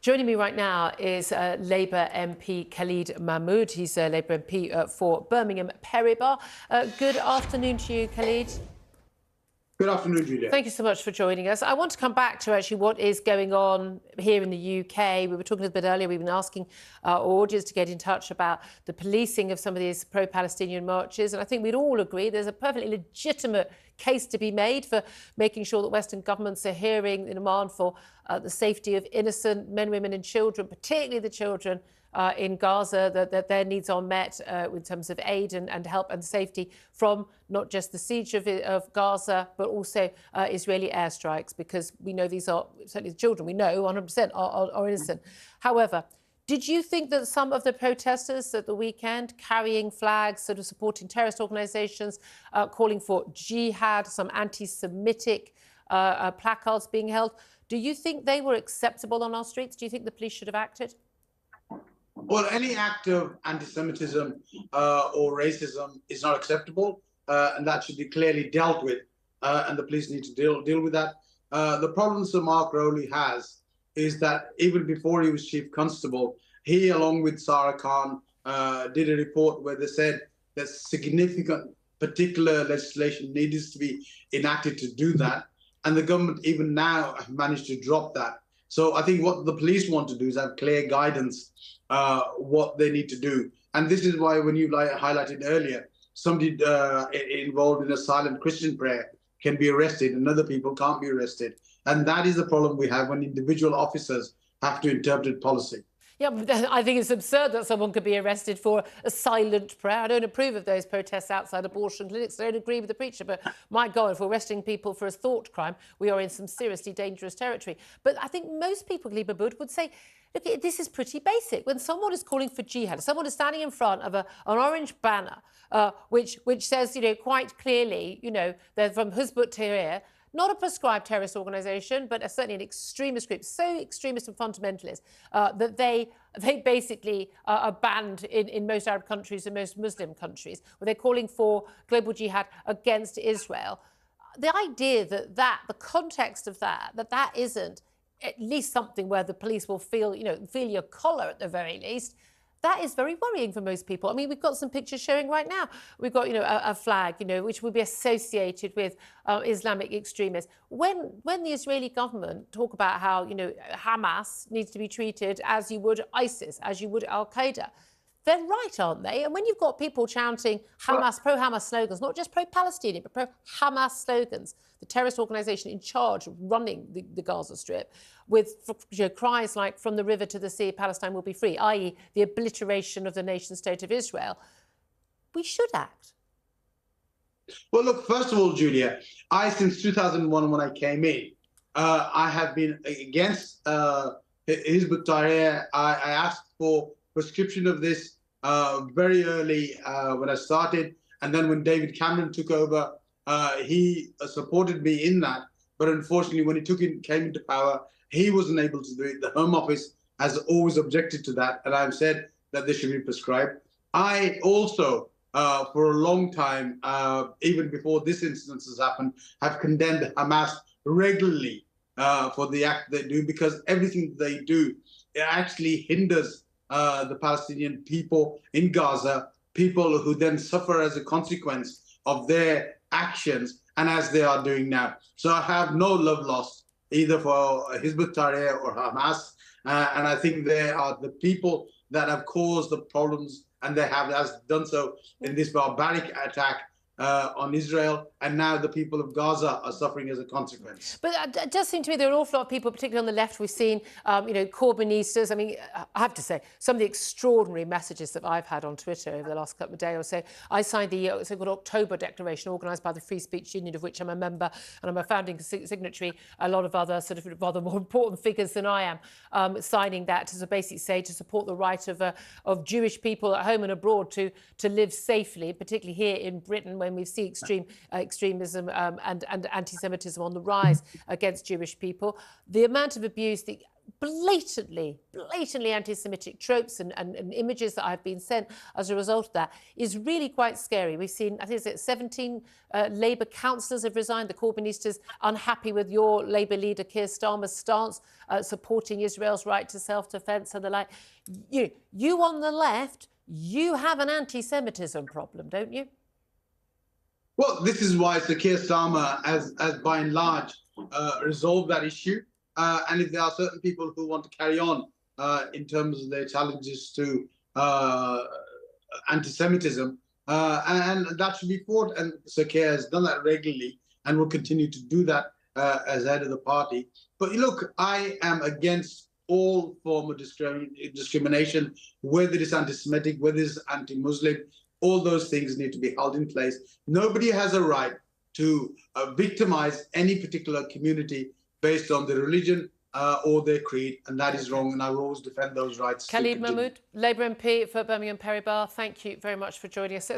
Joining me right now is Labour MP Khalid Mahmood. He's a Labour MP for Birmingham Peribah. Good afternoon to you, Khalid. Good afternoon, Julia. Thank you so much for joining us. I want to come back to actually what is going on here in the UK. We were talking a little bit earlier, we've been asking our audience to get in touch about the policing of some of these pro-Palestinian marches. And I think we'd all agree there's a perfectly legitimate case to be made for making sure that Western governments are hearing the demand for the safety of innocent men, women and children, particularly the children in Gaza, that their needs are met in terms of aid and help and safety from not just the siege of Gaza, but also Israeli airstrikes, because we know these are, certainly the children, we know 100% are innocent. However, did you think that some of the protesters at the weekend carrying flags, sort of supporting terrorist organisations, calling for jihad, some anti-Semitic placards being held, do you think they were acceptable on our streets? Do you think the police should have acted? Well, any act of anti-Semitism or racism is not acceptable, and that should be clearly dealt with, and the police need to deal with that. The problem Sir Mark Rowley has is that even before he was Chief Constable, he, along with Sarah Khan, did a report where they said that significant particular legislation needs to be enacted to do that, and the government even now have managed to drop that. So I think what the police want to do is have clear guidance what they need to do. And this is why, when you highlighted earlier, somebody involved in a silent Christian prayer can be arrested and other people can't be arrested. And that is the problem we have when individual officers have to interpret policy. Yeah, I think it's absurd that someone could be arrested for a silent prayer. I don't approve of those protests outside abortion clinics. I don't agree with the preacher. But my God, if we're arresting people for a thought crime, we are in some seriously dangerous territory. But I think most people, Khalid Mahmood, would say, look, this is pretty basic. When someone is calling for jihad, someone is standing in front of an orange banner, which says, quite clearly, they're from Hizb ut-Tahrir, not a prescribed terrorist organisation, but certainly an extremist group, so extremist and fundamentalist that they basically are banned in most Arab countries and most Muslim countries, where they're calling for global jihad against Israel. The idea that the context of that isn't at least something where the police will feel your collar at the very least, that is very worrying for most people. I mean, we've got some pictures showing right now. We've got, a flag, which would be associated with Islamic extremists. When the Israeli government talk about how, Hamas needs to be treated as you would ISIS, as you would Al-Qaeda, they're right, aren't they? And when you've got people chanting Hamas, pro-Hamas slogans, not just pro-Palestinian, but pro-Hamas slogans, the terrorist organisation in charge of running the Gaza Strip, with cries like "from the river to the sea, Palestine will be free," i.e. the obliteration of the nation-state of Israel, we should act. Well, look, first of all, Julia, since 2001, when I came in, I have been against Hizb ut-Tahrir. I asked for prescription of this very early when I started, and then when David Cameron took over, he supported me in that. But unfortunately, when he came into power, he wasn't able to do it. The Home Office has always objected to that, and I've said that this should be prescribed. I also, for a long time, even before this instance has happened, have condemned Hamas regularly for the act they do, because everything they do, it actually hinders the Palestinian people in Gaza, people who then suffer as a consequence of their actions, and as they are doing now. So I have no love lost either for Hizb ut-Tahrir or Hamas, and I think they are the people that have caused the problems, and they have done so in this barbaric attack on Israel, and now the people of Gaza are suffering as a consequence. But it does seem to me there are an awful lot of people, particularly on the left, we've seen, Corbynistas. I mean, I have to say, some of the extraordinary messages that I've had on Twitter over the last couple of days or so. I signed the so-called October Declaration, organised by the Free Speech Union, of which I'm a member, and I'm a founding signatory. A lot of other sort of rather more important figures than I am signing that to basically say to support the right of Jewish people at home and abroad to live safely, particularly here in Britain, when we see extremism and anti-Semitism on the rise against Jewish people. The amount of abuse, the blatantly anti-Semitic tropes and images that I've been sent as a result of that is really quite scary. We've seen, I think it's 17 Labour councillors have resigned. The Corbynistas unhappy with your Labour leader Keir Starmer's stance, supporting Israel's right to self-defence and the like. You on the left, you have an anti-Semitism problem, don't you? Well, this is why Sir Keir Starmer has by and large resolved that issue. And if there are certain people who want to carry on in terms of their challenges to anti-Semitism, and that should be fought. And Sir Keir has done that regularly and will continue to do that as head of the party. But look, I am against all form of discrimination, whether it's anti-Semitic, whether it's anti-Muslim. All those things need to be held in place. Nobody has a right to victimize any particular community based on their religion or their creed, and that is wrong, and I will always defend those rights. Khalid Mahmood, Labour MP for Birmingham Perry Barr, thank you very much for joining us.